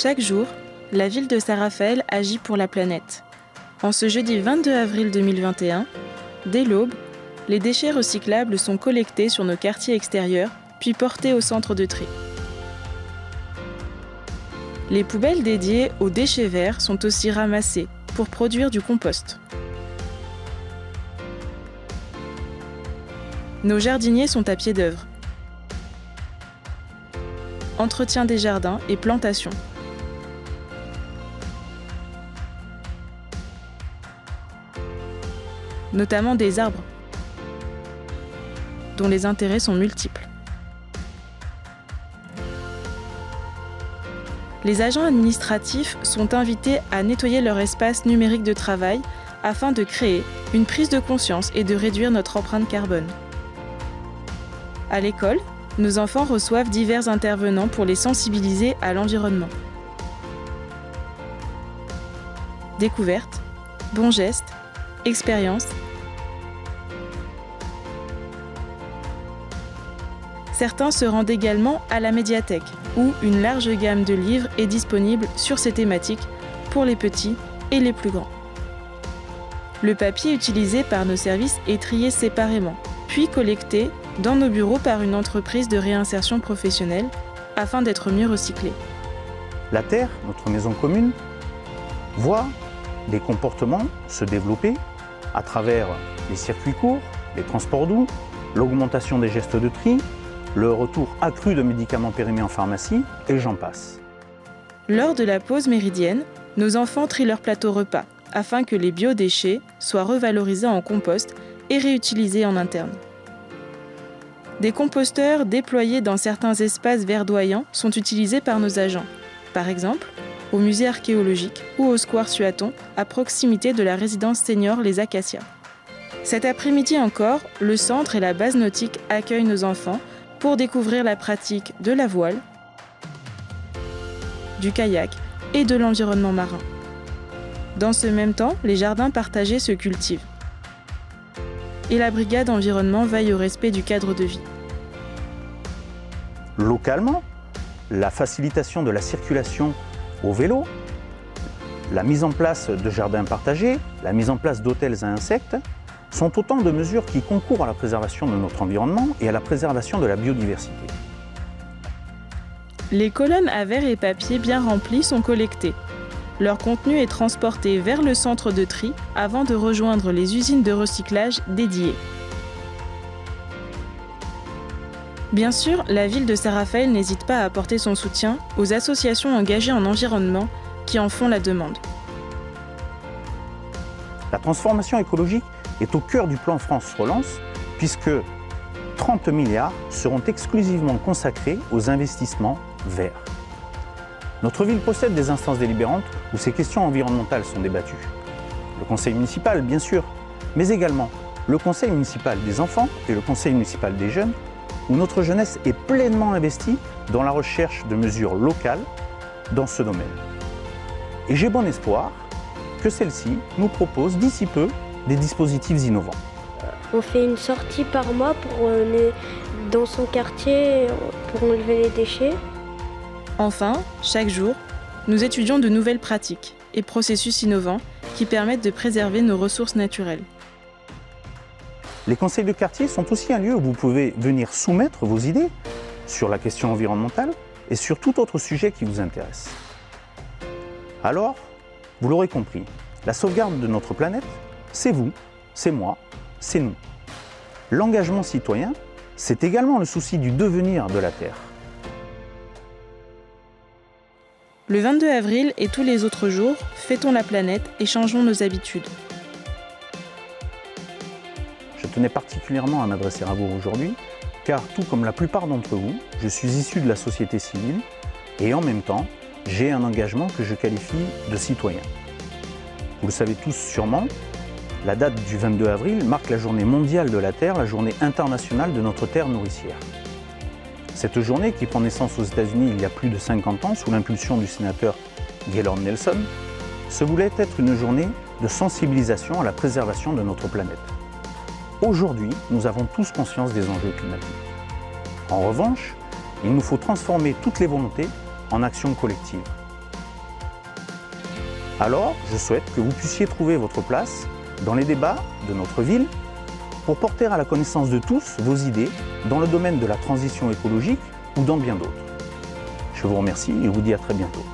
Chaque jour, la ville de Saint-Raphaël agit pour la planète. En ce jeudi 22 avril 2021, dès l'aube, les déchets recyclables sont collectés sur nos quartiers extérieurs, puis portés au centre de tri. Les poubelles dédiées aux déchets verts sont aussi ramassées pour produire du compost. Nos jardiniers sont à pied d'œuvre. Entretien des jardins et plantation. Notamment des arbres, dont les intérêts sont multiples. Les agents administratifs sont invités à nettoyer leur espace numérique de travail afin de créer une prise de conscience et de réduire notre empreinte carbone. À l'école, nos enfants reçoivent divers intervenants pour les sensibiliser à l'environnement. Découvertes, bons gestes, expériences. Certains se rendent également à la médiathèque, où une large gamme de livres est disponible sur ces thématiques pour les petits et les plus grands. Le papier utilisé par nos services est trié séparément, puis collecté dans nos bureaux par une entreprise de réinsertion professionnelle afin d'être mieux recyclé. La Terre, notre maison commune, voit des comportements se développer à travers les circuits courts, les transports doux, l'augmentation des gestes de tri, le retour accru de médicaments périmés en pharmacie, et j'en passe. Lors de la pause méridienne, nos enfants trient leur plateau repas afin que les biodéchets soient revalorisés en compost et réutilisés en interne. Des composteurs déployés dans certains espaces verdoyants sont utilisés par nos agents, par exemple au musée archéologique ou au square Suaton, à proximité de la résidence senior Les Acacias. Cet après-midi encore, le centre et la base nautique accueillent nos enfants pour découvrir la pratique de la voile, du kayak et de l'environnement marin. Dans ce même temps, les jardins partagés se cultivent. Et la brigade environnement veille au respect du cadre de vie. Localement, la facilitation de la circulation au vélo, la mise en place de jardins partagés, la mise en place d'hôtels à insectes, sont autant de mesures qui concourent à la préservation de notre environnement et à la préservation de la biodiversité. Les colonnes à verre et papier bien remplies sont collectées. Leur contenu est transporté vers le centre de tri avant de rejoindre les usines de recyclage dédiées. Bien sûr, la ville de Saint-Raphaël n'hésite pas à apporter son soutien aux associations engagées en environnement qui en font la demande. La transformation écologique est au cœur du plan France Relance, puisque 30 milliards seront exclusivement consacrés aux investissements verts. Notre ville possède des instances délibérantes où ces questions environnementales sont débattues. Le conseil municipal, bien sûr, mais également le conseil municipal des enfants et le conseil municipal des jeunes, où notre jeunesse est pleinement investie dans la recherche de mesures locales dans ce domaine. Et j'ai bon espoir que celle-ci nous propose d'ici peu des dispositifs innovants. On fait une sortie par mois dans son quartier pour enlever les déchets. Enfin, chaque jour, nous étudions de nouvelles pratiques et processus innovants qui permettent de préserver nos ressources naturelles. Les conseils de quartier sont aussi un lieu où vous pouvez venir soumettre vos idées sur la question environnementale et sur tout autre sujet qui vous intéresse. Alors, vous l'aurez compris, la sauvegarde de notre planète, c'est vous, c'est moi, c'est nous. L'engagement citoyen, c'est également le souci du devenir de la Terre. Le 22 avril et tous les autres jours, fêtons la planète et changeons nos habitudes. Je tenais particulièrement à m'adresser à vous aujourd'hui, car tout comme la plupart d'entre vous, je suis issu de la société civile et en même temps, j'ai un engagement que je qualifie de citoyen. Vous le savez tous sûrement, la date du 22 avril marque la journée mondiale de la Terre, la journée internationale de notre terre nourricière. Cette journée, qui prend naissance aux États-Unis il y a plus de 50 ans sous l'impulsion du sénateur Gaylord Nelson, se voulait être une journée de sensibilisation à la préservation de notre planète. Aujourd'hui, nous avons tous conscience des enjeux climatiques. En revanche, il nous faut transformer toutes les volontés en actions collectives. Alors, je souhaite que vous puissiez trouver votre place dans les débats de notre ville pour porter à la connaissance de tous vos idées dans le domaine de la transition écologique ou dans bien d'autres. Je vous remercie et vous dis à très bientôt.